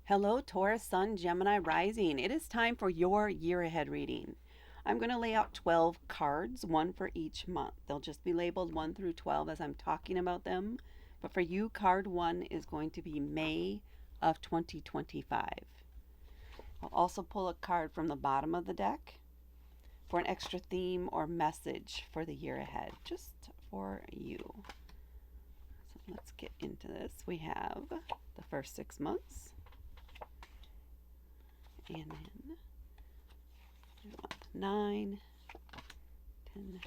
Hello, Taurus Sun, Gemini Rising. It is time for your year ahead reading. I'm going to lay out 12 cards, one for each month. They'll just be labeled 1 through 12 as I'm talking about them. But for you, card 1 is going to be May of 2025. I'll also pull a card from the bottom of the deck for an extra theme or message for the year ahead, just for you. So let's get into this. We have the first 6 months. And then 9, 10,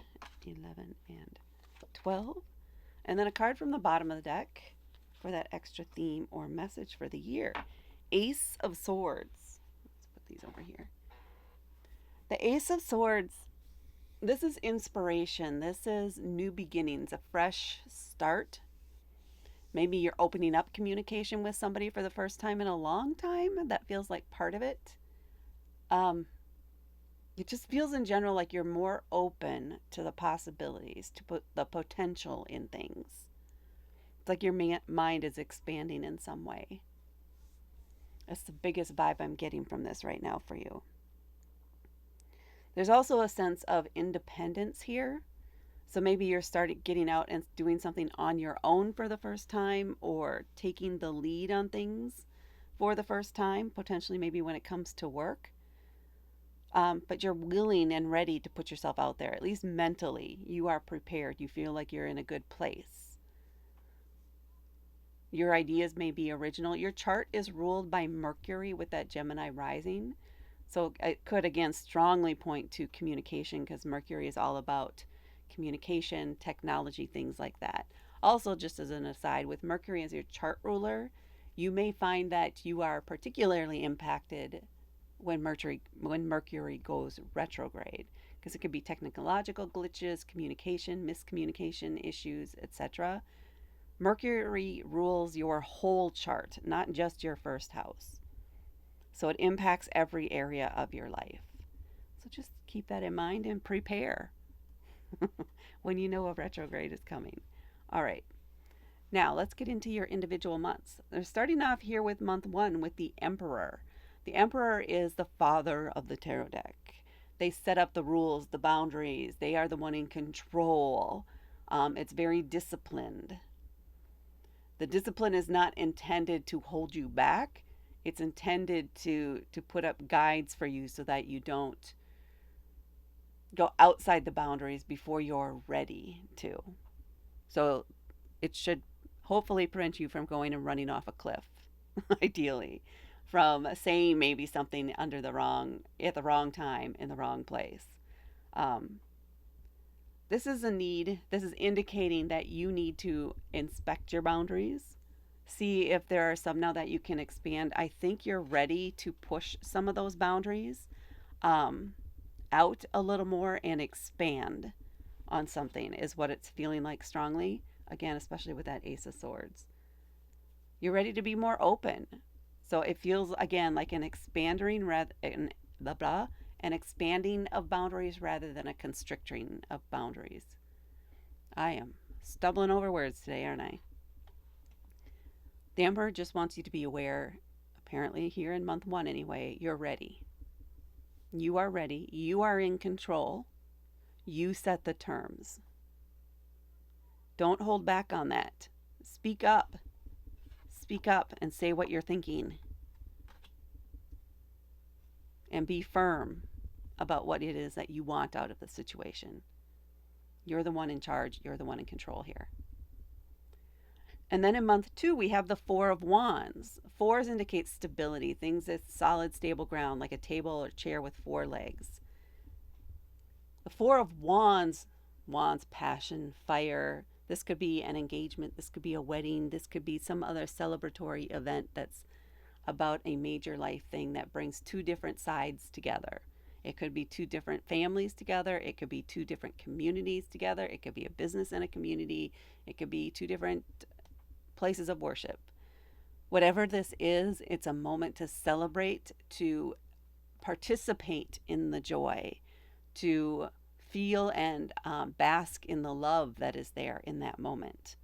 11, and 12. And then a card from the bottom of the deck for that extra theme or message for the year. Ace of Swords. Let's put these over here. The Ace of Swords, this is inspiration. This is new beginnings, a fresh start. Maybe you're opening up communication with somebody for the first time in a long time. That feels like part of it. It just feels in general like you're more open to the possibilities, to put the potential in things. It's like your mind is expanding in some way. That's the biggest vibe I'm getting from this right now for you. There's also a sense of independence here. So maybe you're starting getting out and doing something on your own for the first time, or taking the lead on things for the first time, potentially maybe when it comes to work. But you're willing and ready to put yourself out there, at least mentally. You are prepared. You feel like you're in a good place. Your ideas may be original. Your chart is ruled by Mercury with that Gemini rising. So it could, again, strongly point to communication, because Mercury is all about communication, technology, things like that. Also, just as an aside, with Mercury as your chart ruler, you may find that you are particularly impacted when Mercury goes retrograde, because it could be technological glitches, communication, miscommunication issues, etc. Mercury rules your whole chart, not just your first house. So it impacts every area of your life. So just keep that in mind and prepare when you know a retrograde is coming. All right. Now let's get into your individual months. They're starting off here with month 1 with the Emperor. The Emperor is the father of the tarot deck. They set up the rules, the boundaries. They are the one in control. It's very disciplined. The discipline is not intended to hold you back. It's intended to put up guides for you so that you don't go outside the boundaries before you're ready to. So it should hopefully prevent you from going and running off a cliff, ideally, from saying maybe something at the wrong time in the wrong place. This is a need. This is indicating that you need to inspect your boundaries, see if there are some now that you can expand. I think you're ready to push some of those boundaries out a little more and expand on something, is what it's feeling like strongly. Again, especially with that Ace of Swords. You're ready to be more open. So it feels, again, like an expanding an expanding of boundaries rather than a constricting of boundaries. I am stumbling over words today, aren't I? The Emperor just wants you to be aware, apparently here in month 1 anyway, you're ready. You are ready. You are in control. You set the terms. Don't hold back on that. Speak up. Speak up and say what you're thinking. And be firm about what it is that you want out of the situation. You're the one in charge. You're the one in control here. And then in month 2, we have the Four of Wands. Fours indicate stability, things that's solid, stable ground, like a table or chair with 4 legs. The Four of Wands, passion, fire. This could be an engagement. This could be a wedding. This could be some other celebratory event that's about a major life thing that brings 2 different sides together. It could be 2 different families together. It could be 2 different communities together. It could be a business and a community. It could be 2 different places of worship. Whatever this is, it's a moment to celebrate, to participate in the joy, to feel and bask in the love that is there in that moment.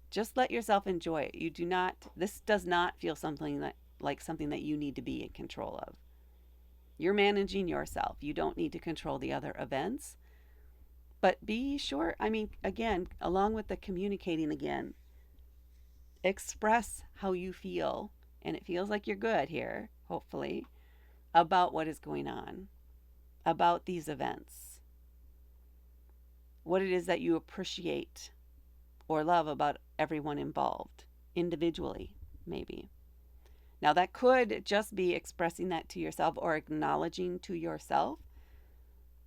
Just let yourself enjoy it. This does not feel like something that you need to be in control of. You're managing yourself. You don't need to control the other events. But be sure, I mean, again, along with the communicating again, express how you feel. And it feels like you're good here, hopefully, about what is going on, about these events, what it is that you appreciate or love about everyone involved, individually, maybe. Now, that could just be expressing that to yourself or acknowledging to yourself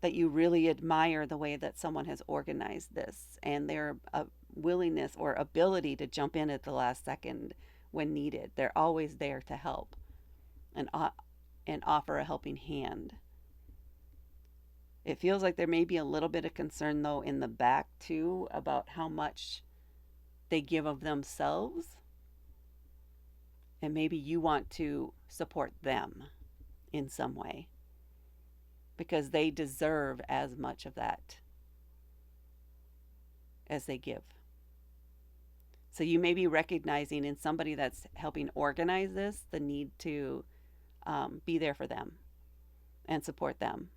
that you really admire the way that someone has organized this and their willingness or ability to jump in at the last second when needed. They're always there to help and offer a helping hand. It feels like there may be a little bit of concern, though, in the back, too, about how much they give of themselves. And maybe you want to support them in some way because they deserve as much of that as they give. So you may be recognizing in somebody that's helping organize this the need to be there for them and support them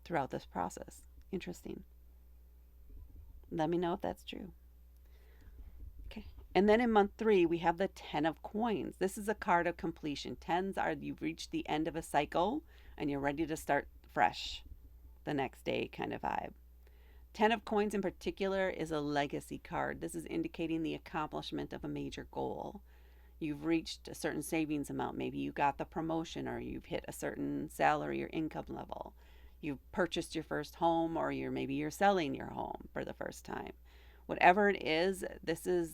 throughout this process. Interesting. Let me know if that's true. Okay. And then in month 3, we have the 10 of coins. This is a card of completion. 10s are you've reached the end of a cycle and you're ready to start fresh the next day kind of vibe. 10 of coins in particular is a legacy card. This is indicating the accomplishment of a major goal. You've reached a certain savings amount. Maybe you got the promotion or you've hit a certain salary or income level. You've purchased your first home or maybe you're selling your home for the first time. Whatever it is, this is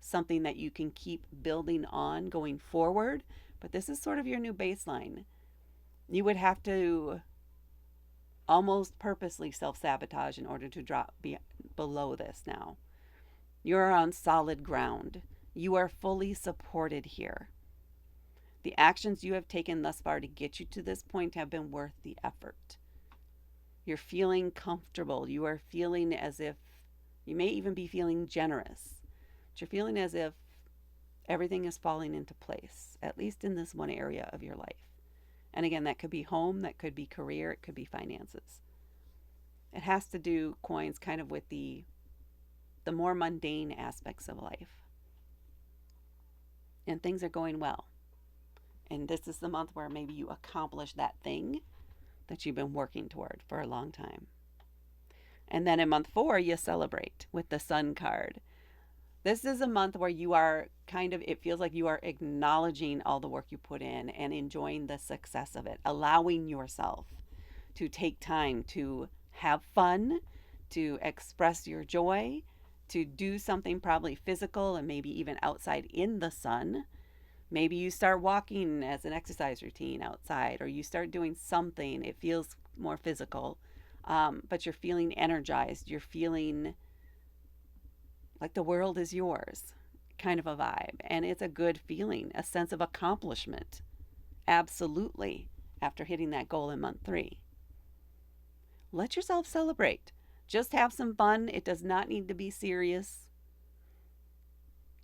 something that you can keep building on going forward, but this is sort of your new baseline. You would have to almost purposely self-sabotage in order to drop below this now. You're on solid ground. You are fully supported here. The actions you have taken thus far to get you to this point have been worth the effort. You're feeling comfortable. You are feeling as if, you may even be feeling generous. But you're feeling as if everything is falling into place, at least in this one area of your life. And again, that could be home, that could be career, it could be finances. It has to do, coins, kind of with the more mundane aspects of life. And things are going well. And this is the month where maybe you accomplish that thing that you've been working toward for a long time. And then in month 4, you celebrate with the Sun card. This is a month where you are it feels like you are acknowledging all the work you put in and enjoying the success of it, allowing yourself to take time to have fun, to express your joy, to do something probably physical and maybe even outside in the sun. Maybe you start walking as an exercise routine outside, or you start doing something. It feels more physical, but you're feeling energized. You're feeling like the world is yours, kind of a vibe. And it's a good feeling, a sense of accomplishment. Absolutely, after hitting that goal in month 3. Let yourself celebrate. Just have some fun. It does not need to be serious.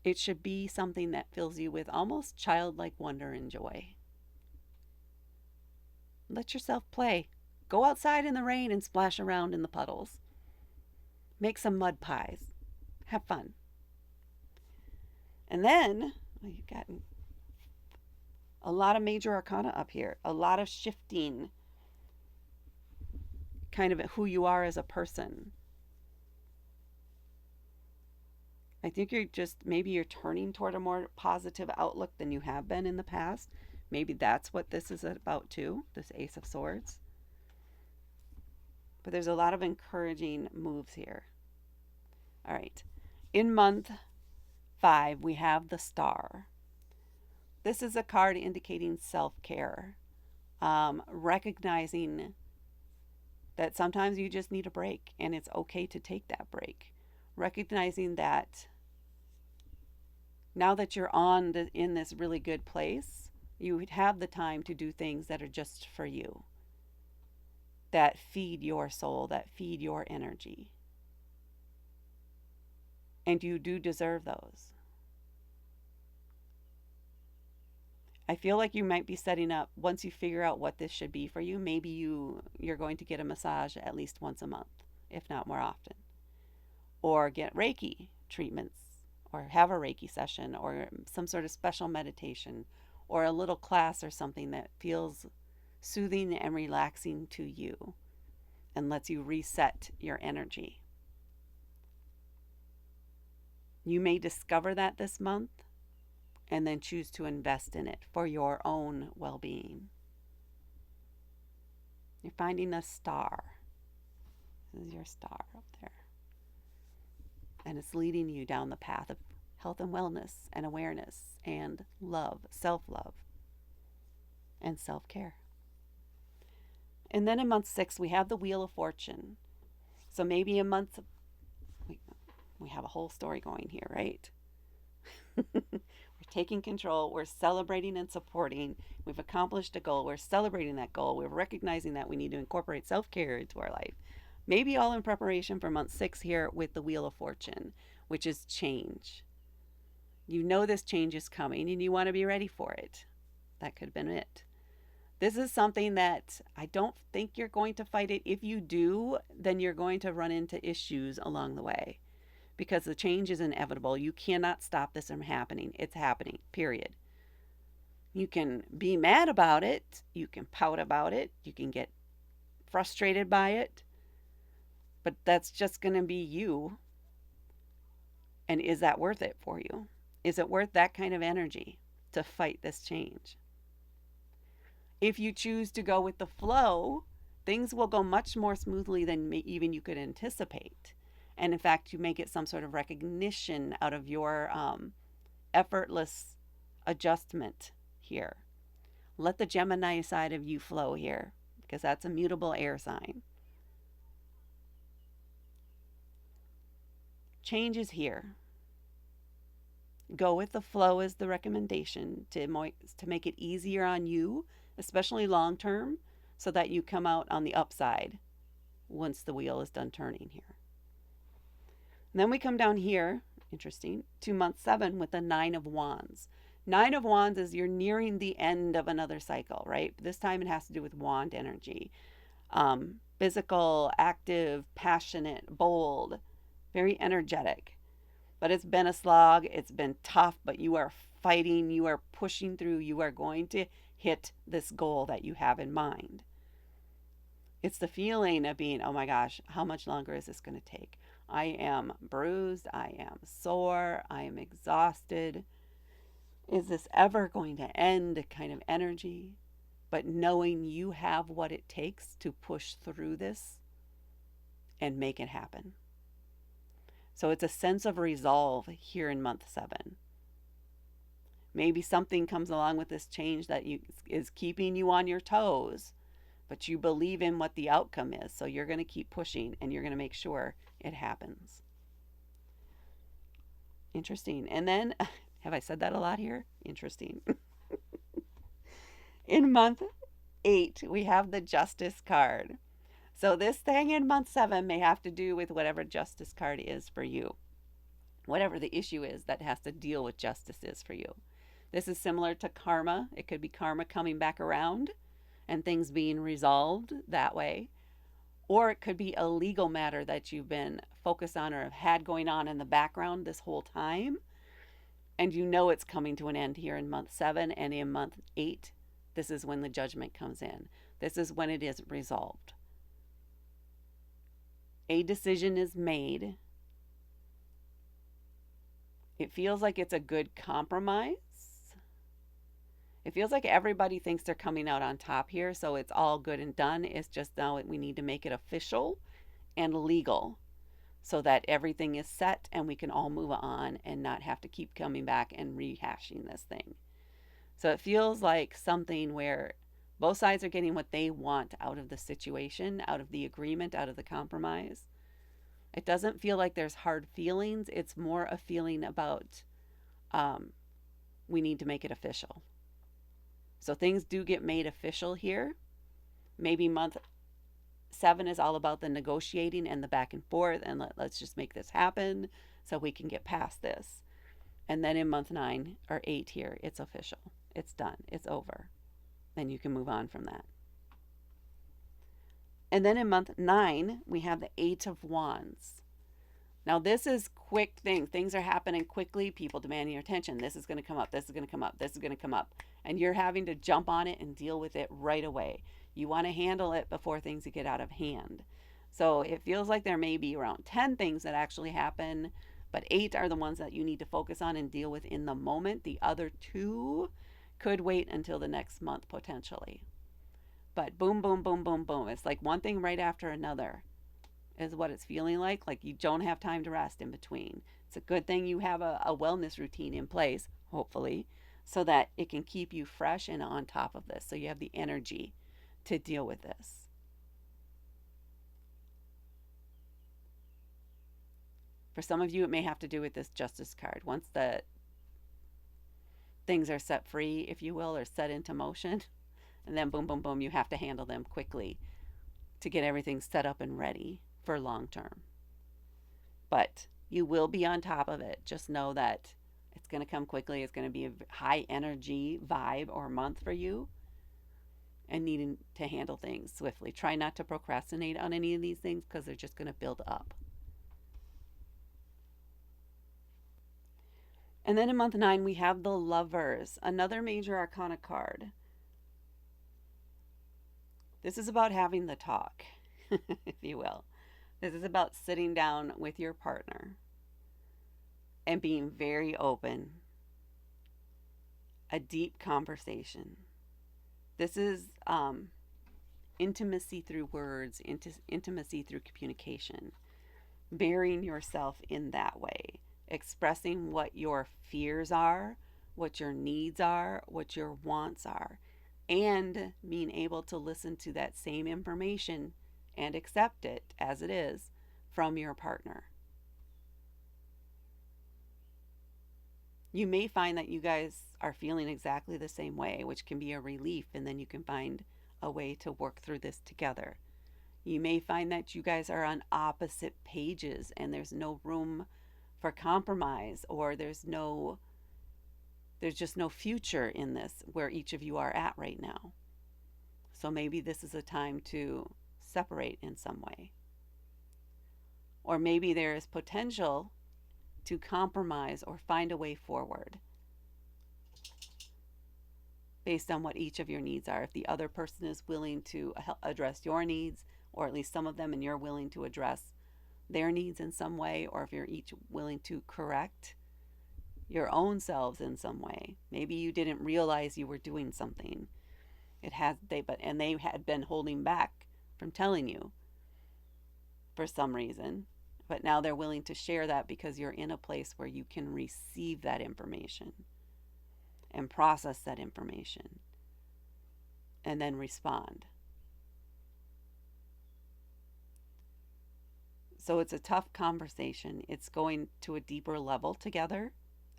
It should be something that fills you with almost childlike wonder and joy. Let yourself play. Go outside in the rain and splash around in the puddles. Make some mud pies. Have fun. And then, you've got a lot of major arcana up here. A lot of shifting kind of who you are as a person. I think maybe you're turning toward a more positive outlook than you have been in the past. Maybe that's what this is about too, this Ace of Swords. But there's a lot of encouraging moves here. All right. In month 5, we have the Star. This is a card indicating self-care, recognizing that sometimes you just need a break and it's okay to take that break. Recognizing that now that you're in this really good place, you would have the time to do things that are just for you, that feed your soul, that feed your energy. And you do deserve those. I feel like you might be setting up, once you figure out what this should be for you, maybe you're going to get a massage at least once a month, if not more often. Or get Reiki treatments, or have a Reiki session, or some sort of special meditation, or a little class or something that feels soothing and relaxing to you and lets you reset your energy. You may discover that this month and then choose to invest in it for your own well being. You're finding a star. This is your star up there. And it's leading you down the path of health and wellness and awareness and love, self-love, and self-care. And then in month 6, we have the Wheel of Fortune. So maybe in month, we have a whole story going here, right? We're taking control. We're celebrating and supporting. We've accomplished a goal. We're celebrating that goal. We're recognizing that we need to incorporate self-care into our life. Maybe all in preparation for month 6 here with the Wheel of Fortune, which is change. You know this change is coming and you want to be ready for it. That could have been it. This is something that I don't think you're going to fight it. If you do, then you're going to run into issues along the way because the change is inevitable. You cannot stop this from happening. It's happening, period. You can be mad about it. You can pout about it. You can get frustrated by it. But that's just going to be you. And is that worth it for you? Is it worth that kind of energy to fight this change? If you choose to go with the flow, things will go much more smoothly than even you could anticipate. And in fact, you may get some sort of recognition out of your effortless adjustment here. Let the Gemini side of you flow here, because that's a mutable air sign. Change is here. Go with the flow is the recommendation to make it easier on you, especially long term, so that you come out on the upside once the wheel is done turning here. And then we come down here, interesting, to month 7 with the 9 of Wands. 9 of Wands is you're nearing the end of another cycle, right? This time it has to do with wand energy. Physical, active, passionate, bold, very energetic. But it's been a slog, it's been tough, but you are fighting, you are pushing through, you are going to hit this goal that you have in mind. It's the feeling of being, oh my gosh, how much longer is this going to take? I am bruised, I am sore, I am exhausted. Is this ever going to end kind of energy? But knowing you have what it takes to push through this and make it happen. So it's a sense of resolve here in month 7. Maybe something comes along with this change that is keeping you on your toes, but you believe in what the outcome is. So you're going to keep pushing and you're going to make sure it happens. Interesting. And then, have I said that a lot here? Interesting. In month 8, we have the Justice card. So this thing in month 7 may have to do with whatever Justice card is for you. Whatever the issue is that has to deal with justice is for you. This is similar to karma. It could be karma coming back around and things being resolved that way. Or it could be a legal matter that you've been focused on or have had going on in the background this whole time. And you know it's coming to an end here in month 7, and in month 8, this is when the judgment comes in. This is when it is resolved. A decision is made. It feels like it's a good compromise. It feels like everybody thinks they're coming out on top here, so it's all good and done. It's just now we need to make it official and legal so that everything is set and we can all move on and not have to keep coming back and rehashing this thing. So it feels like something where both sides are getting what they want out of the situation, out of the agreement, out of the compromise. It doesn't feel like there's hard feelings. It's more a feeling about we need to make it official. So things do get made official here. Maybe month 7 is all about the negotiating and the back and forth and let's just make this happen. so we can get past this. And then in month 9 or 8 here, it's official. It's done. It's over. Then you can move on from that. And then in month 9, we have the 8 of Wands. Now, this is quick thing. Things are happening quickly. People demanding your attention. This is going to come up. This is going to come up. This is going to come up. And you're having to jump on it and deal with it right away. You want to handle it before things get out of hand. So it feels like there may be around 10 things that actually happen, but 8 are the ones that you need to focus on and deal with in the moment. The other 2 could wait until the next month potentially. But boom, boom, boom, boom, boom. It's like one thing right after another is what it's feeling like. Like you don't have time to rest in between. It's a good thing you have a wellness routine in place, hopefully, so that it can keep you fresh and on top of this. So you have the energy to deal with this. For some of you, it may have to do with this Justice card. Once the things are set free, if you will, or set into motion, and then boom, boom, boom, you have to handle them quickly to get everything set up and ready for long term. But you will be on top of it. Just know that it's going to come quickly. It's going to be a high energy vibe or month for you, and needing to handle things swiftly. Try not to procrastinate on any of these things because they're just going to build up. And then in month 9, we have the Lovers, another major arcana card. This is about having the talk, if you will. This is about sitting down with your partner and being very open. A deep conversation. This is intimacy through words, intimacy through communication. Bearing yourself in that way. Expressing what your fears are, what your needs are, what your wants are, and being able to listen to that same information and accept it as it is from your partner. You may find that you guys are feeling exactly the same way, which can be a relief, and then you can find a way to work through this together. You may find that you guys are on opposite pages and there's no room for compromise, or there's just no future in this where each of you are at right now. So maybe this is a time to separate in some way. Or maybe there is potential to compromise or find a way forward based on what each of your needs are. If the other person is willing to address your needs, or at least some of them, and you're willing to address their needs in some way, or if you're each willing to correct your own selves in some way. Maybe you didn't realize you were doing something. They had been holding back from telling you for some reason, but now they're willing to share that because you're in a place where you can receive that information and process that information and then respond. So it's a tough conversation. It's going to a deeper level together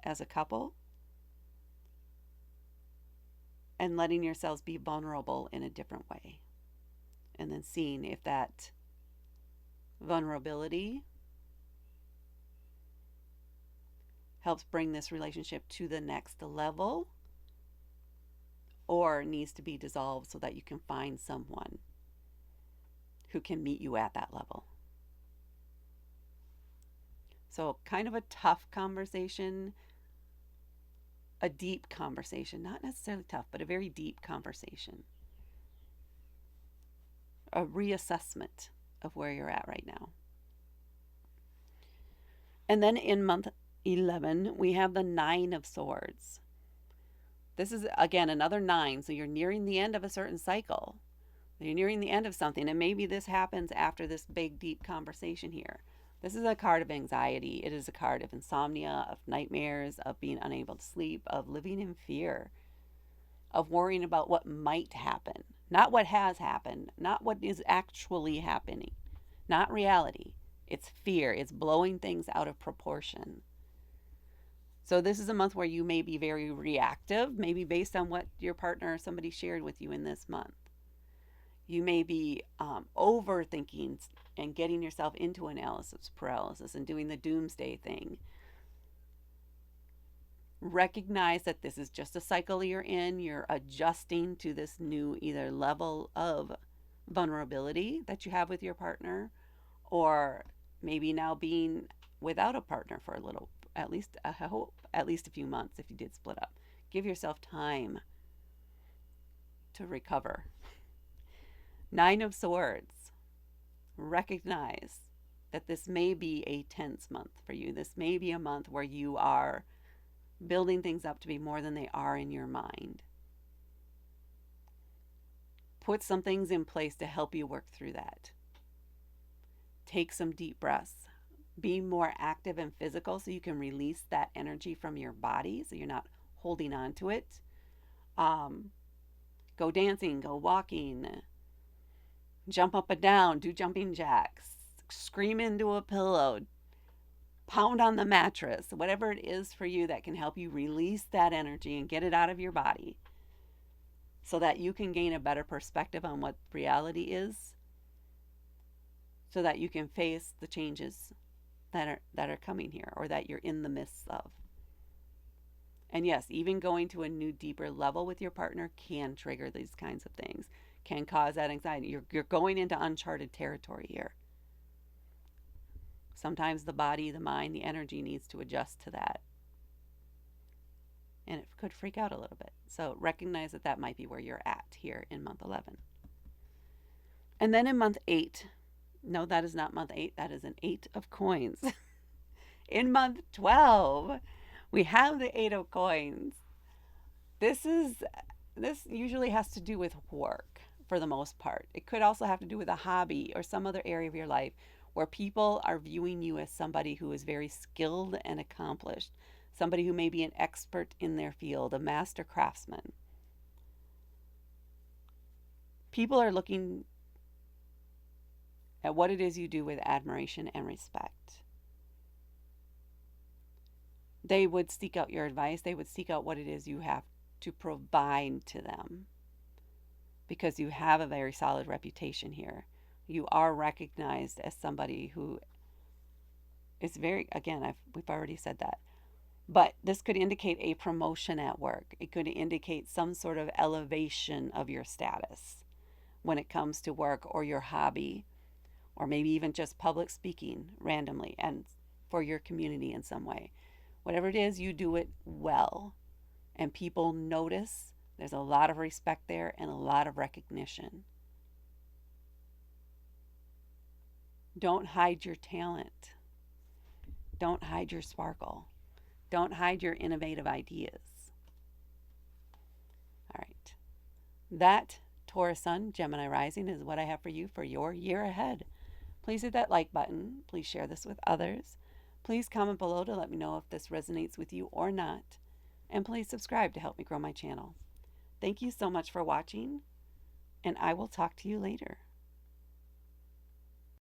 as a couple, and letting yourselves be vulnerable in a different way. And then seeing if that vulnerability helps bring this relationship to the next level, or needs to be dissolved so that you can find someone who can meet you at that level. So kind of a tough conversation, a deep conversation, not necessarily tough, but a very deep conversation. A reassessment of where you're at right now. And then in month 11, we have the 9 of Swords. This is, again, another 9. So you're nearing the end of a certain cycle. You're nearing the end of something. And maybe this happens after this big, deep conversation here. This is a card of anxiety. It is a card of insomnia, of nightmares, of being unable to sleep, of living in fear, of worrying about what might happen. Not what has happened, not what is actually happening, not reality. It's fear. It's blowing things out of proportion. So this is a month where you may be very reactive, maybe based on what your partner or somebody shared with you in this month. You may be overthinking and getting yourself into analysis paralysis and doing the doomsday thing. Recognize that this is just a cycle you're in. You're adjusting to this new either level of vulnerability that you have with your partner, or maybe now being without a partner for a little, at least I hope, at least a few months if you did split up. Give yourself time to recover. Nine of Swords. Recognize that this may be a tense month for you. This may be a month where you are building things up to be more than they are in your mind. Put some things in place to help you work through that. Take some deep breaths. Be more active and physical so you can release that energy from your body so you're not holding on to it. Go dancing, go walking, jump up and down, do jumping jacks, scream into a pillow, pound on the mattress, whatever it is for you that can help you release that energy and get it out of your body so that you can gain a better perspective on what reality is, so that you can face the changes that are coming here or that you're in the midst of. And yes, even going to a new deeper level with your partner can trigger these kinds of things, can cause that anxiety. You're going into uncharted territory here. Sometimes the body, the mind, the energy needs to adjust to that. And it could freak out a little bit. So recognize that that might be where you're at here in month 11. And then in month 8, no, that is not month 8. That is an 8 of coins. In month 12, we have the 8 of coins. This usually has to do with work for the most part. It could also have to do with a hobby or some other area of your life where people are viewing you as somebody who is very skilled and accomplished, somebody who may be an expert in their field, a master craftsman. People are looking at what it is you do with admiration and respect. They would seek out your advice. They would seek out what it is you have to provide to them because you have a very solid reputation here. You are recognized as somebody who is very, again, we've already said that. But this could indicate a promotion at work. It could indicate some sort of elevation of your status when it comes to work or your hobby, or maybe even just public speaking randomly and for your community in some way. Whatever it is, you do it well. And people notice. There's a lot of respect there and a lot of recognition. Don't hide your talent. Don't hide your sparkle. Don't hide your innovative ideas. All right. That Taurus Sun, Gemini Rising is what I have for you for your year ahead. Please hit that like button. Please share this with others. Please comment below to let me know if this resonates with you or not. And please subscribe to help me grow my channel. Thank you so much for watching, and I will talk to you later.